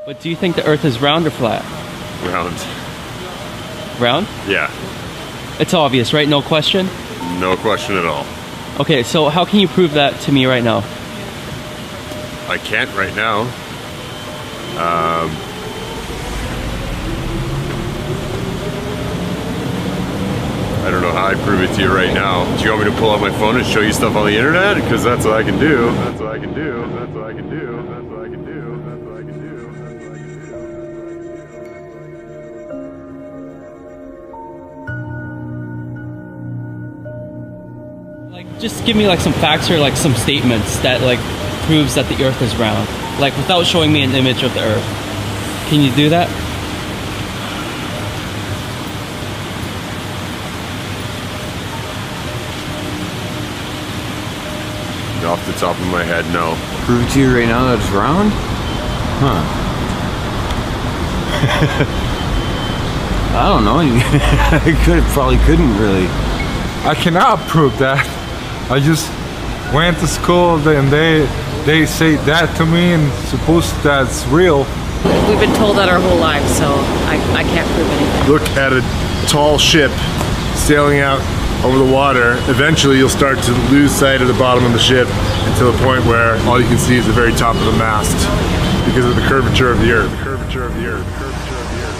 But do you think the Earth is round or flat? Round. Round? Yeah. It's obvious, right? No question? No question at all. Okay, so how can you prove that to me right now? I can't right now. I don't know how I'd prove it to you right now. Do you want me to pull out my phone and show you stuff on the internet? Because that's what I can do. That's what I can do. That's what I can do. That's what I can do. That's what I can do. That's what I can do. Like, just give me like some facts or like some statements that like proves that the Earth is round. Like without showing me an image of the Earth. Can you do that? Off the top of my head, no. Prove to you right now that it's round? Huh. I don't know. Probably couldn't really. I cannot prove that. I just went to school and they say that to me and suppose that's real. We've been told that our whole lives, so I can't prove anything. Look at a tall ship sailing out over the water. Eventually you'll start to lose sight of the bottom of the ship until the point where all you can see is the very top of the mast because of the curvature of the Earth. The curvature of the Earth. The curvature of the Earth.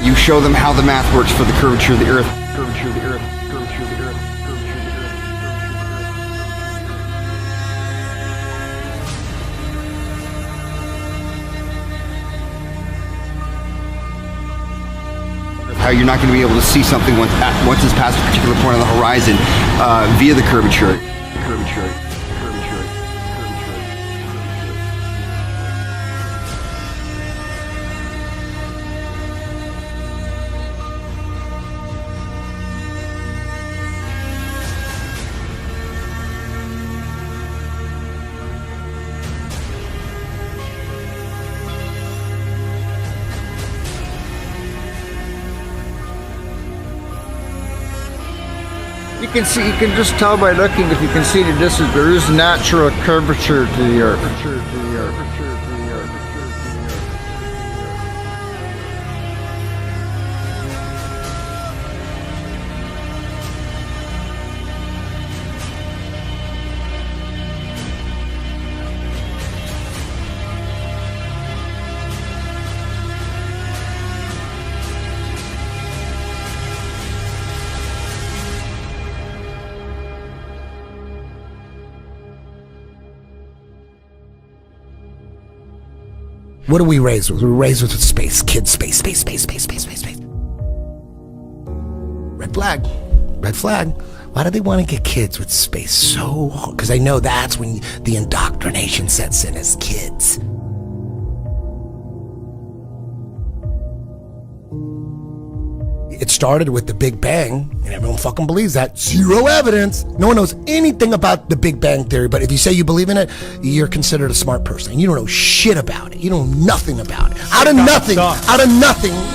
You show them how the math works for the curvature of the Earth. Curvature of the Earth. Curvature of the Earth. Curvature of the Earth. How you're not going to be able to see something once it's past a particular point on the horizon via the curvature. Curvature. You can just tell by looking if you can see the distance. There is natural curvature to the Earth. What are we raised with? We're raised with space. Kids, space. Red flag. Red flag. Why do they want to get kids with space so hard? Because I know that's when the indoctrination sets in as kids. It started with the Big Bang, and everyone fucking believes that. Zero evidence. No one knows anything about the Big Bang Theory, but if you say you believe in it, you're considered a smart person. You don't know shit about it. You don't know nothing about it. Out of nothing,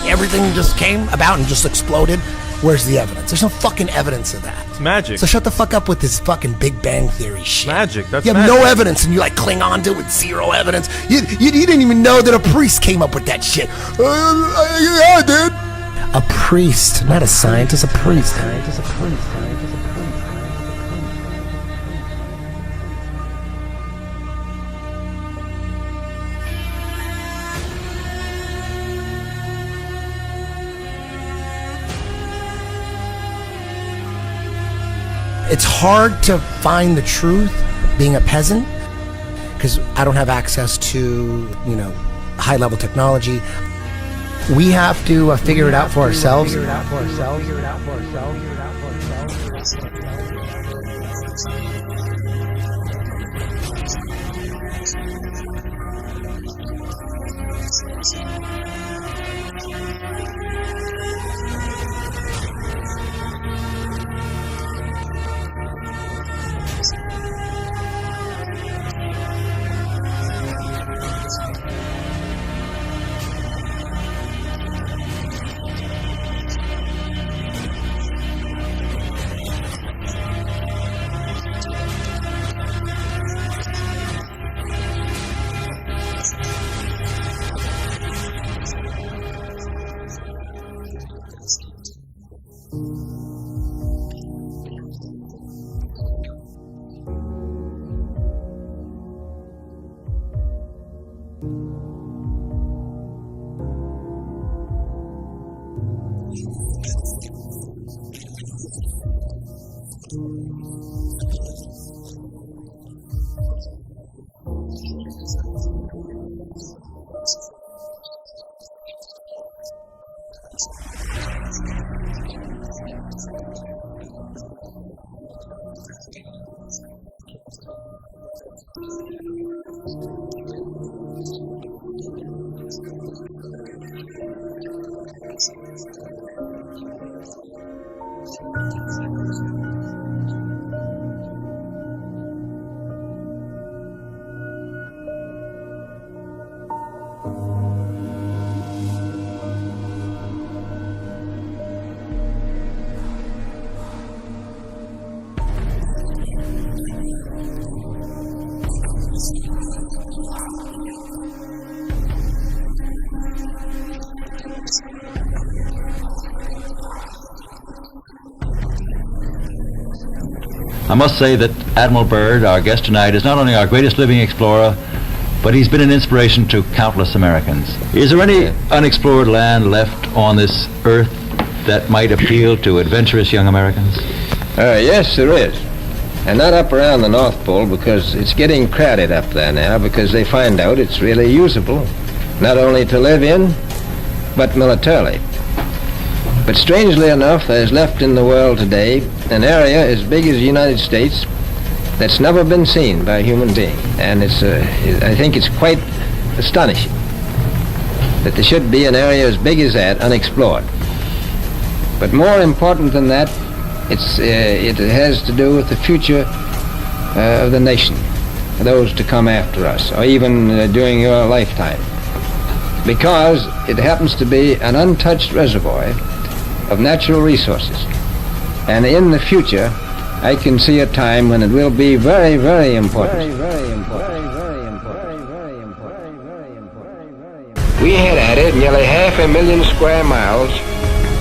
everything just came about and just exploded. Where's the evidence? There's no fucking evidence of that. It's magic. So shut the fuck up with this fucking Big Bang Theory shit. Magic. That's you have magic. no evidence, and you like cling on to it with zero evidence. You didn't even know that a priest came up with that shit. Yeah, dude. A priest, not a scientist, a priest. It's hard to find the truth being a peasant because I don't have access to, high-level technology. We have to figure it out for ourselves. I must say that Admiral Byrd, our guest tonight, is not only our greatest living explorer, but he's been an inspiration to countless Americans. Is there any unexplored land left on this earth that might appeal to adventurous young Americans? Yes, there is. And not up around the North Pole, because it's getting crowded up there now, because they find out it's really usable, not only to live in, but militarily. But strangely enough, there's left in the world today an area as big as the United States that's never been seen by a human being. And I think it's quite astonishing that there should be an area as big as that unexplored. But more important than that, it has to do with the future of the nation, those to come after us, or even during your lifetime. Because it happens to be an untouched reservoir of natural resources. And in the future, I can see a time when it will be very, very important. We had added nearly 500,000 square miles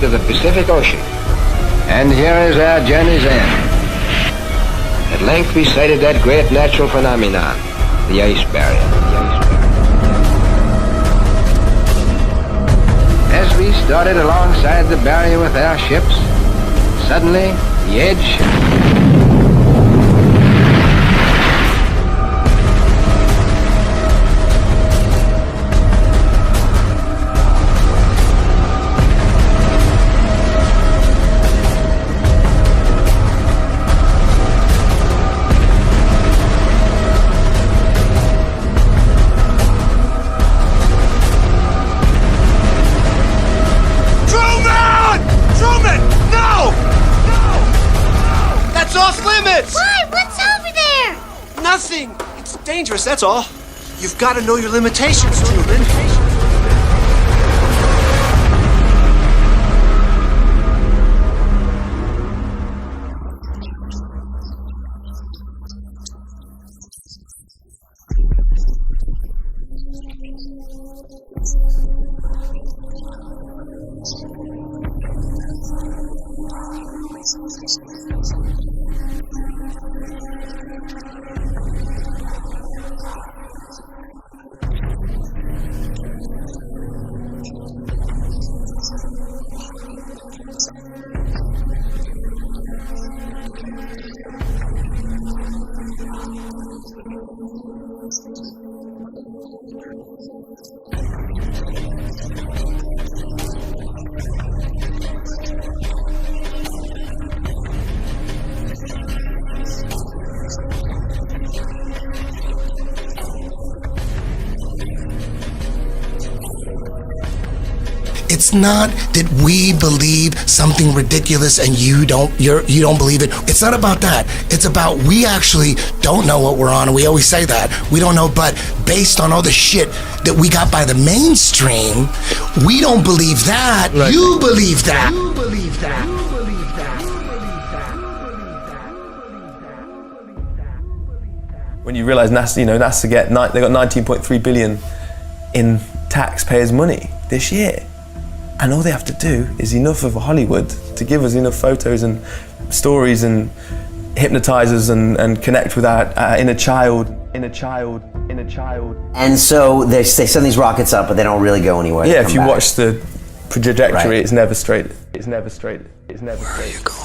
to the Pacific Ocean. And here is our journey's end. At length we sighted that great natural phenomenon, the ice barrier. As we started alongside the barrier with our ships, suddenly the edge It's dangerous, that's all. You've got to know your limitations, Truman. It's not that we believe something ridiculous and you don't believe it. It's not about that. It's about we actually don't know what we're on, and we always say that. We don't know, but based on all the shit that we got by the mainstream, we don't believe that. Right. You believe that. You believe that. You believe that. When you realize NASA, NASA they got 19.3 billion in taxpayers' money this year. And all they have to do is enough of Hollywood to give us enough photos and stories and hypnotize us and connect with our inner child. And so they send these rockets up, but they don't really go anywhere. Yeah, if you watch the trajectory, right. It's never straight. It's never straight. It's never straight. Where are you going?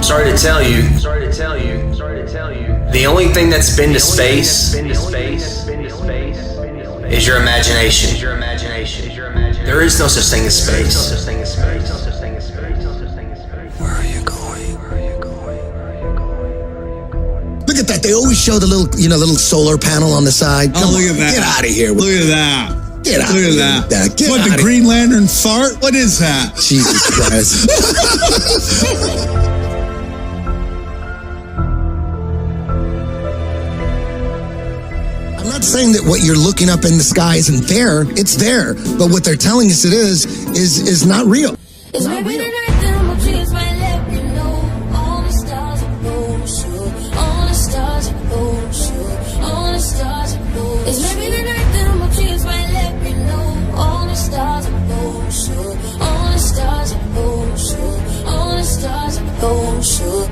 Sorry to tell you. The only thing that's been to space is your imagination. There is no such thing as space. Where are you going? Look at that. They always show the little solar panel on the side. Come look on, at that. Get out of here. Look at that. Get out Look of at here. that. Get What, out the of Green Lantern fart? What is that? Jesus Christ. I'm not saying that what you're looking up in the sky isn't there. It's there. But what they're telling us it is not real. It's not real. It's maybe the night that my dreams might let me know. All the stars are gold, sure. All the stars are gold, sure. All the stars are gold, sure.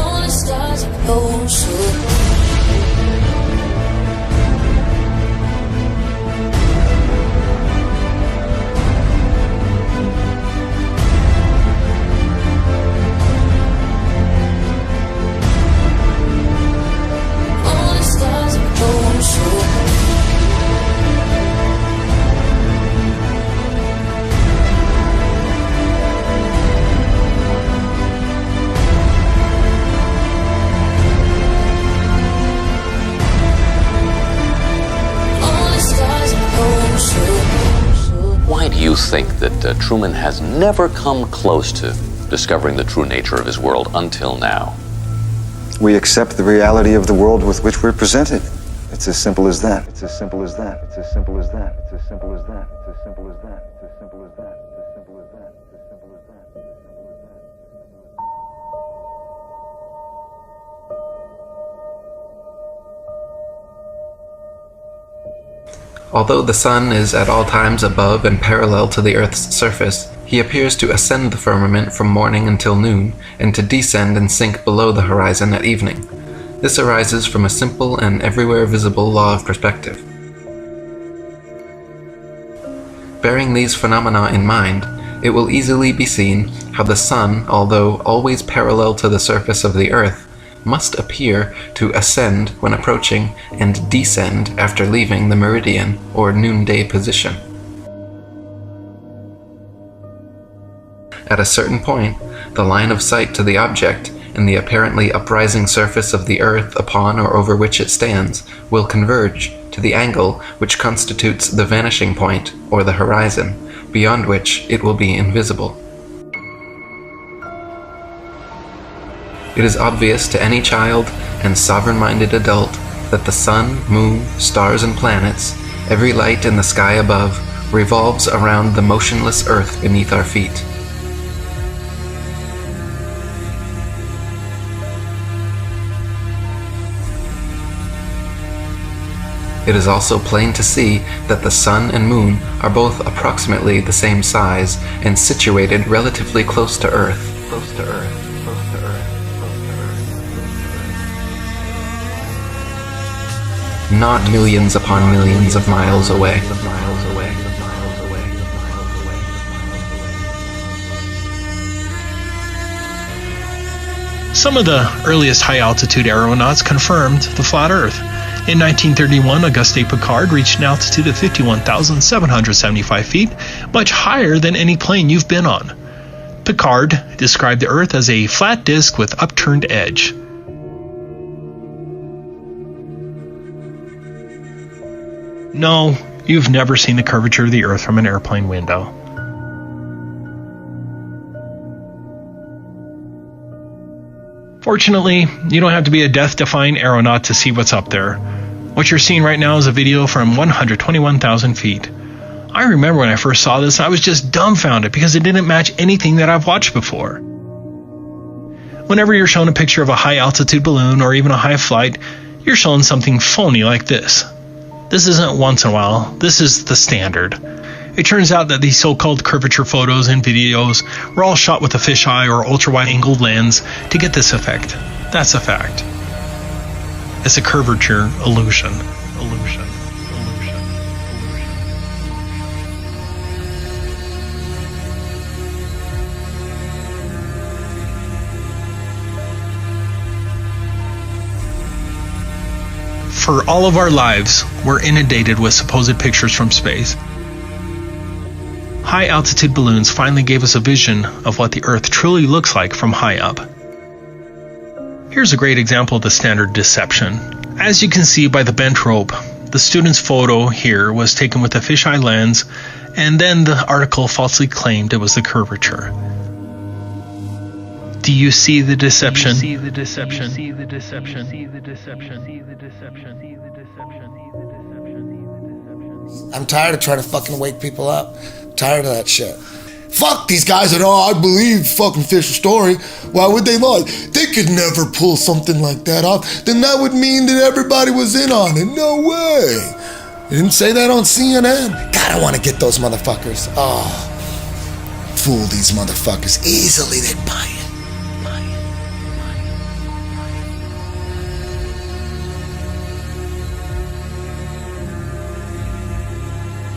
All the stars are gold, sure. Why do you think that Truman has never come close to discovering the true nature of his world until now? We accept the reality of the world with which we're presented. It's as simple as that. It's as simple as that. It's as simple as that. It's as simple as that. It's as simple as that. It's as simple as that. It's as simple as that. It's as simple as that. It's as simple as that. Although the sun is at all times above and parallel to the Earth's surface, he appears to ascend the firmament from morning until noon, and to descend and sink below the horizon at evening. This arises from a simple and everywhere visible law of perspective. Bearing these phenomena in mind, it will easily be seen how the sun, although always parallel to the surface of the Earth, must appear to ascend when approaching and descend after leaving the meridian or noonday position. At a certain point, the line of sight to the object and the apparently uprising surface of the Earth upon or over which it stands will converge to the angle which constitutes the vanishing point or the horizon, beyond which it will be invisible. It is obvious to any child and sovereign-minded adult that the sun, moon, stars, and planets, every light in the sky above, revolves around the motionless earth beneath our feet. It is also plain to see that the sun and moon are both approximately the same size and situated relatively close to Earth. Not millions upon millions of miles away. Some of the earliest high-altitude aeronauts confirmed the flat Earth. In 1931, Auguste Piccard reached an altitude of 51,775 feet, much higher than any plane you've been on. Piccard described the Earth as a flat disk with upturned edge. No, you've never seen the curvature of the Earth from an airplane window. Fortunately, you don't have to be a death-defying aeronaut to see what's up there. What you're seeing right now is a video from 121,000 feet. I remember when I first saw this, I was just dumbfounded because it didn't match anything that I've watched before. Whenever you're shown a picture of a high-altitude balloon or even a high flight, you're shown something phony like this. This isn't once in a while, this is the standard. It turns out that these so-called curvature photos and videos were all shot with a fisheye or ultra-wide-angled lens to get this effect. That's a fact. It's a curvature illusion. For all of our lives, we're inundated with supposed pictures from space. High-altitude balloons finally gave us a vision of what the Earth truly looks like from high up. Here's a great example of the standard deception. As you can see by the bent rope, the student's photo here was taken with a fisheye lens, and then the article falsely claimed it was the curvature. Do you see the deception? I'm tired of trying to fucking wake people up. Tired of that shit. Fuck these guys that, I believe fucking Fisher's story. Why would they lie? They could never pull something like that off. Then that would mean that everybody was in on it. No way. They didn't say that on CNN. God, I want to get those motherfuckers. Oh, fool these motherfuckers. Easily they'd buy it.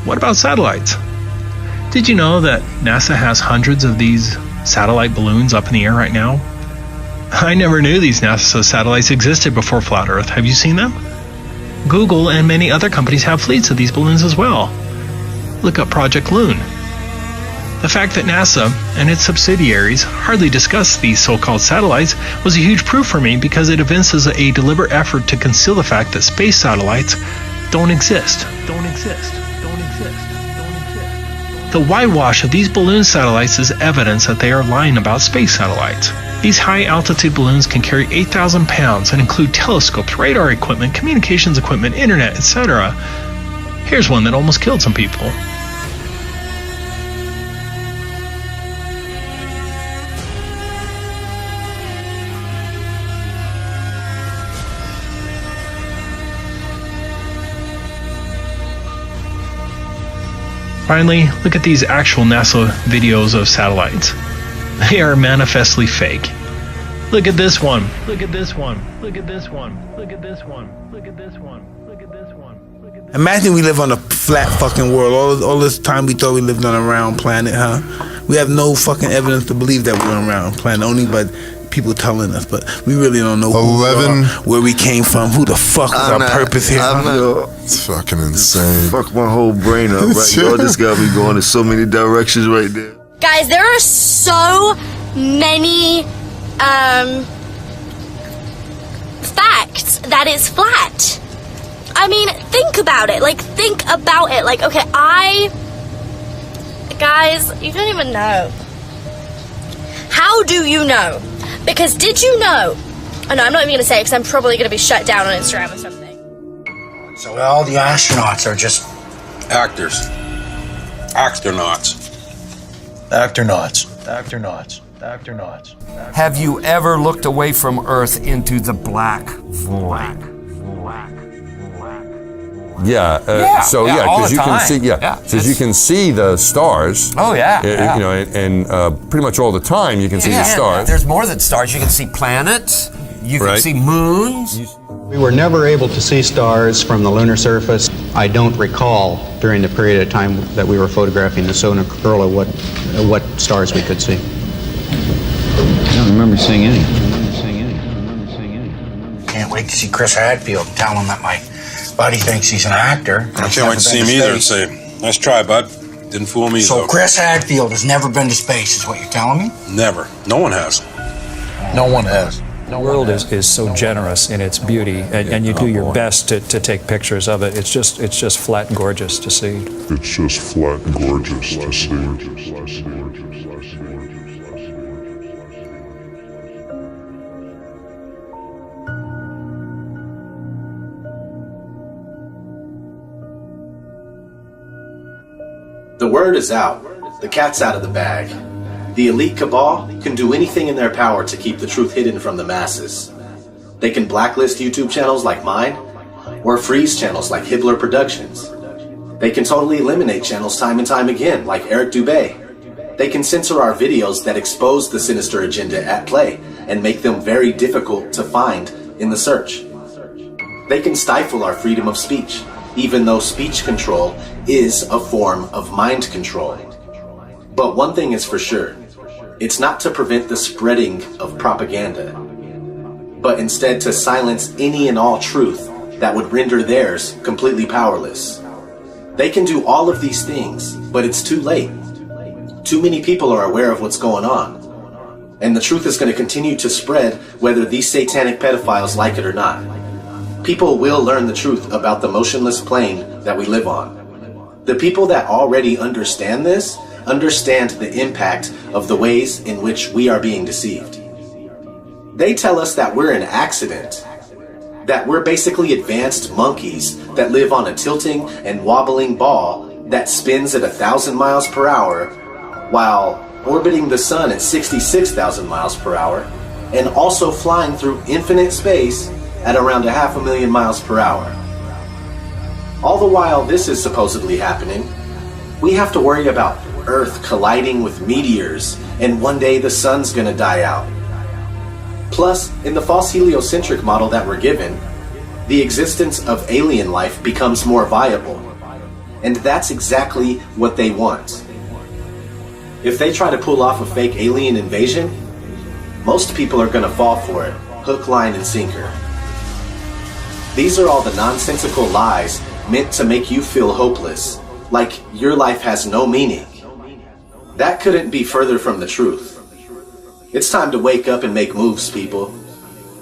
What about satellites? Did you know that NASA has hundreds of these satellite balloons up in the air right now? I never knew these NASA satellites existed before Flat Earth. Have you seen them? Google and many other companies have fleets of these balloons as well. Look up Project Loon. The fact that NASA and its subsidiaries hardly discuss these so-called satellites was a huge proof for me, because it evinces a deliberate effort to conceal the fact that space satellites don't exist. The whitewash of these balloon satellites is evidence that they are lying about space satellites. These high-altitude balloons can carry 8,000 pounds and include telescopes, radar equipment, communications equipment, internet, etc. Here's one that almost killed some people. Finally, look at these actual NASA videos of satellites. They are manifestly fake. Look at this one. Look at this one. Look at this one. Look at this one. Look at this one. Look at this one. Imagine we live on a flat fucking world. All this time we thought we lived on a round planet, huh? We have no fucking evidence to believe that we're on a round planet, only by people telling us, but we really don't know who we are, where we came from, who the fuck was our purpose here. It's fucking insane. Fuck my whole brain up right now. This got me going in so many directions right there. Guys, there are so many facts that it's flat. I mean, think about it. Like, think about it. Like, okay, guys, you don't even know. How do you know? Because did you know? Oh no, I'm not even going to say it because I'm probably going to be shut down on Instagram or something. So all the astronauts are just actors. Actronauts. Have you ever looked away from Earth into the black void? Because you can see, because you can see the stars. Oh yeah, you know, and pretty much all the time you can see the stars. There's more than stars. You can see planets. You can see moons. We were never able to see stars from the lunar surface. I don't recall during the period of time that we were photographing the Sona Curlew what stars we could see. I don't remember seeing any. Can't wait to see Chris Hadfield and tell him that my buddy thinks he's an actor. I can't wait to see him either and say, nice try, bud. Didn't fool me. So Chris Hadfield has never been to space, is what you're telling me? Never. No one has. No one has. The world is so generous in its beauty, and you do your best to take pictures of it. It's just flat and gorgeous to see. It's just flat and gorgeous to see. The word is out. The cat's out of the bag. The elite cabal can do anything in their power to keep the truth hidden from the masses. They can blacklist YouTube channels like mine, or freeze channels like Hibbler Productions. They can totally eliminate channels time and time again, like Eric Dubé. They can censor our videos that expose the sinister agenda at play and make them very difficult to find in the search. They can stifle our freedom of speech, even though speech control is a form of mind control. But one thing is for sure, it's not to prevent the spreading of propaganda, but instead to silence any and all truth that would render theirs completely powerless. They can do all of these things, but it's too late. Too many people are aware of what's going on, and the truth is going to continue to spread whether these satanic pedophiles like it or not. People will learn the truth about the motionless plane that we live on. The people that already understand this understand the impact of the ways in which we are being deceived. They tell us that we're an accident, that we're basically advanced monkeys that live on a tilting and wobbling ball that spins at 1,000 miles per hour while orbiting the sun at 66,000 miles per hour and also flying through infinite space at around 500,000 miles per hour. All the while this is supposedly happening, we have to worry about Earth colliding with meteors and one day the sun's gonna die out. Plus, in the false heliocentric model that we're given, the existence of alien life becomes more viable. And that's exactly what they want. If they try to pull off a fake alien invasion, most people are gonna fall for it, hook, line, and sinker. These are all the nonsensical lies meant to make you feel hopeless, like your life has no meaning. That couldn't be further from the truth. It's time to wake up and make moves, people.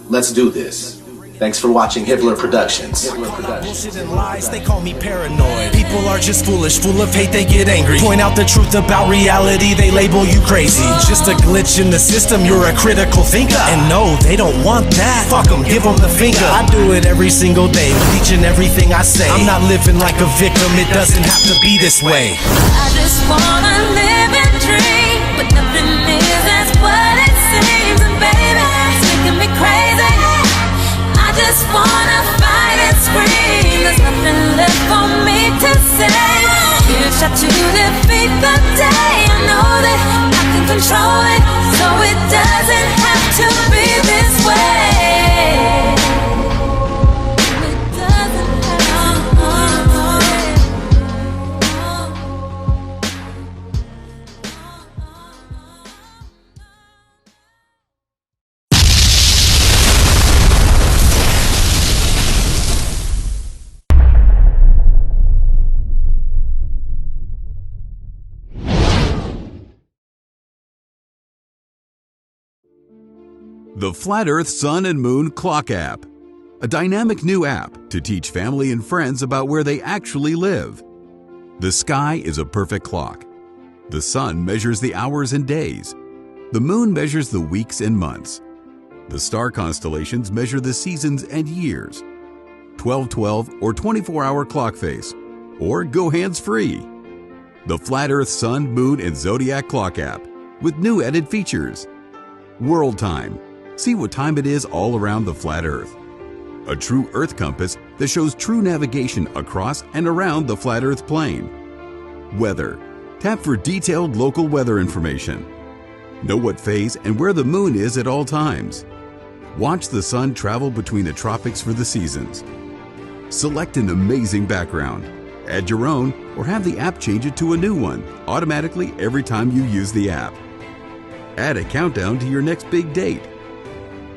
Let's do this. Thanks for watching Hibbler Productions. Bullshit and lies, they call me paranoid. People are just foolish, full of hate, they get angry. Point out the truth about reality, they label you crazy. Just a glitch in the system, you're a critical thinker. And no, they don't want that. Fuck them, give them the finger. I do it every single day, with each and everything I say. I'm not living like a victim, it doesn't have to be this way. I just wanna live and dream, but nothing is as what it seems. And baby, it's making me crazy. I just wanna fight and scream. There's nothing left for me to say. Here's shot to defeat the day. I know that I can control it, so it doesn't have to be this way. The Flat Earth Sun and Moon Clock App, a dynamic new app to teach family and friends about where they actually live. The sky is a perfect clock. The sun measures the hours and days. The moon measures the weeks and months. The star constellations measure the seasons and years. 12/12 or 24-hour clock face, or go hands-free. The Flat Earth Sun, Moon, and Zodiac Clock App with new added features. World Time. See what time it is all around the flat Earth. A true Earth compass that shows true navigation across and around the flat Earth plane. Weather. Tap for detailed local weather information. Know what phase and where the moon is at all times. Watch the sun travel between the tropics for the seasons. Select an amazing background. Add your own or have the app change it to a new one automatically every time you use the app. Add a countdown to your next big date.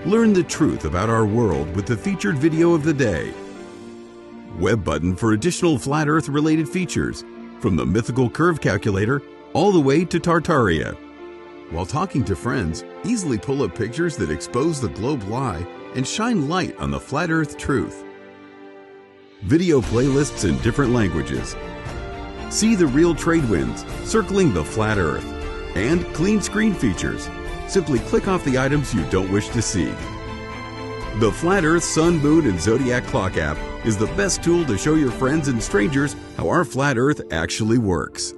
Learn the truth about our world with the featured video of the day. Web button for additional flat Earth related features, from the mythical curve calculator all the way to Tartaria. While talking to friends, easily pull up pictures that expose the globe lie and shine light on the flat Earth truth. Video playlists in different languages. See the real trade winds circling the flat Earth. And clean screen features. Simply click off the items you don't wish to see. The Flat Earth Sun, Moon, and Zodiac Clock app is the best tool to show your friends and strangers how our flat Earth actually works.